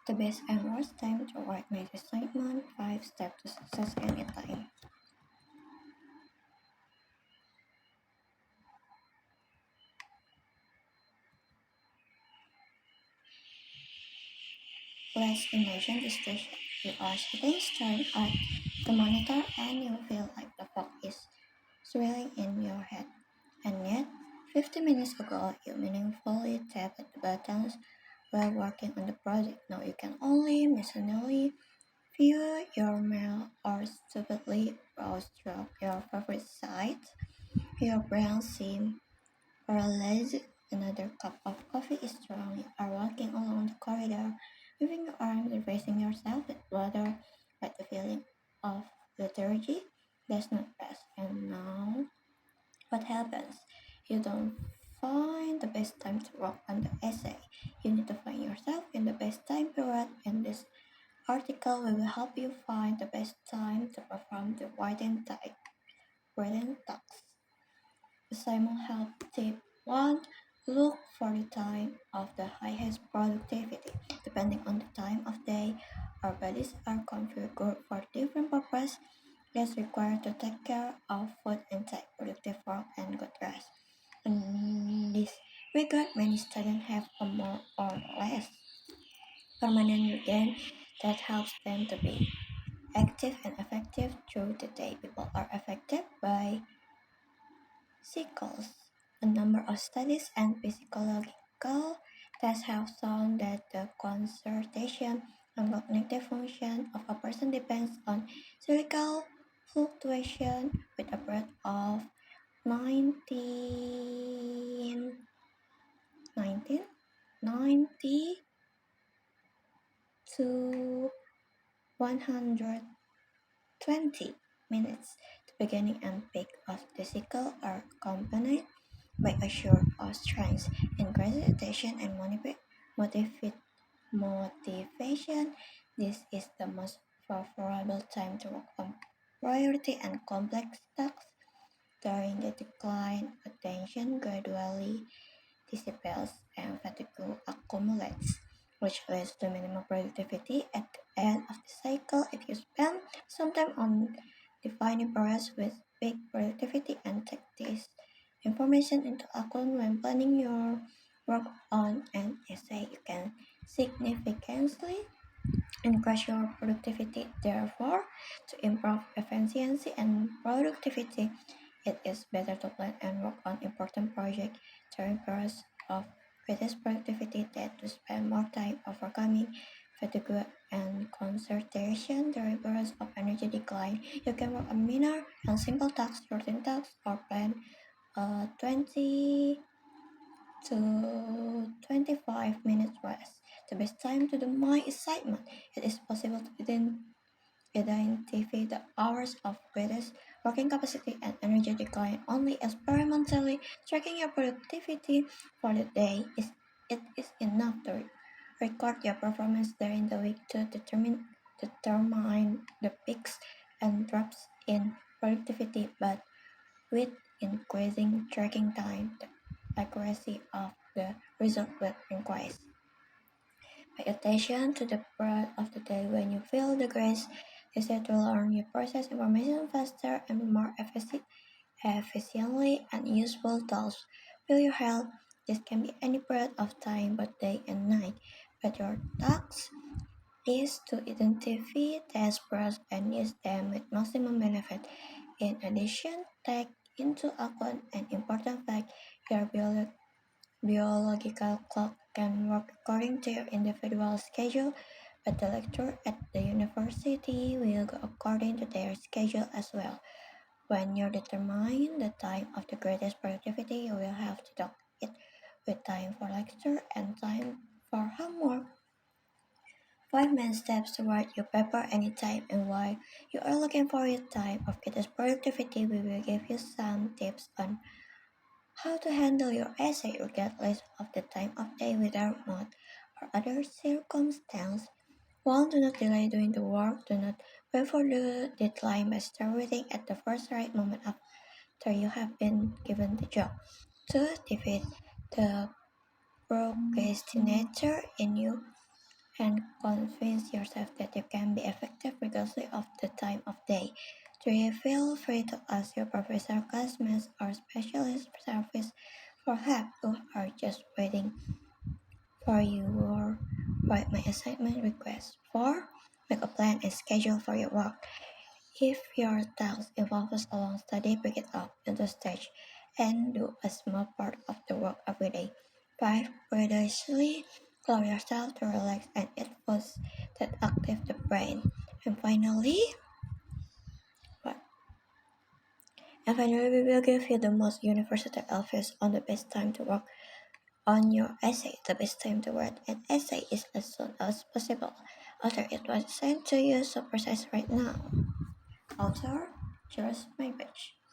The best and worst time to write my assignment, 5 steps to success anytime. Let's imagine the situation. You are sitting staring at the monitor and you feel like the fog is swirling in your head. And yet, 50 minutes ago, you meaningfully tapped the buttons while working on the project. Now you can only machinally view your mail or stupidly browse through your favorite sites. Your brain seems paralyzed. Another cup of coffee is strong. You are walking along the corridor, moving your arms and bracing yourself with water, but the feeling of lethargy does not pass. And now, what happens? You don't find the best time to work on the essay. You need to find yourself in the best time period, and this article will help you find the best time to perform the written tasks. Simon help tip 1. Look for the time of the highest productivity. Depending on the time of day, our bodies are configured for different purposes that's required to take care of food intake, productive work, and good rest. In this regard, many students have a more or less permanent routine that helps them to be active and effective through the day. People are affected by cycles. A number of studies and psychological tests have shown that the concentration and cognitive function of a person depends on cyclical fluctuation with a breadth of 19, 19, 90 to 120 minutes. The beginning and peak of the cycle are accompanied by a short of strength, increased attention and motivation. This is the most favorable time to work on priority and complex tasks. During the decline, attention gradually dissipates and fatigue accumulates, which leads to minimal productivity at the end of the cycle. If you spend some time on defining periods with big productivity and take this information into account when planning your work on an essay, you can significantly increase your productivity. Therefore, to improve efficiency and productivity, it is better to plan and work on important projects during periods of greatest productivity than to spend more time overcoming fatigue and concentration during periods of energy decline. You can work on minor and simple tasks, routine tasks, or plan 20 to 25 minutes rest. The best time to do my assignment. It is possible to identify the hours of greatest working capacity and energy decline only experimentally. Tracking your productivity for the day is enough to record your performance during the week to determine the peaks and drops in productivity, but with increasing tracking time, the accuracy of the result will increase. Pay attention to the part of the day when you feel the grace. This to learn you process information faster and more efficiently and useful tools. Will your health? This can be any period of time, both day and night. But your task is to identify test pros and use them with maximum benefit. In addition, take into account an important fact: your biological clock can work according to your individual schedule, but the lecturer at the university will go according to their schedule as well. When you determine the time of the greatest productivity, you will have to dock it with time for lecture and time for homework. 5 main steps to write your paper anytime, and while you are looking for your time of greatest productivity, we will give you some tips on how to handle your essay regardless of the time of day without mood or other circumstance. 1. Do not delay doing the work. Do not wait for the deadline but start reading at the first right moment after you have been given the job. 2. Defeat the procrastinator in you and convince yourself that you can be effective regardless of the time of day. 3. Feel free to ask your professor, classmates, or specialist service for help who are just waiting for your write my assignment request. 4. Make a plan and schedule for your work. If your task involves a long study, break it up into stages and do a small part of the work every day. 5. Periodically allow yourself to relax and eat foods that active the brain. And finally, what? And finally, we will give you the most universal advice on the best time to work on your essay. The best time to write an essay is as soon as possible after it was sent to you, so precise right now. Author, George Maybach.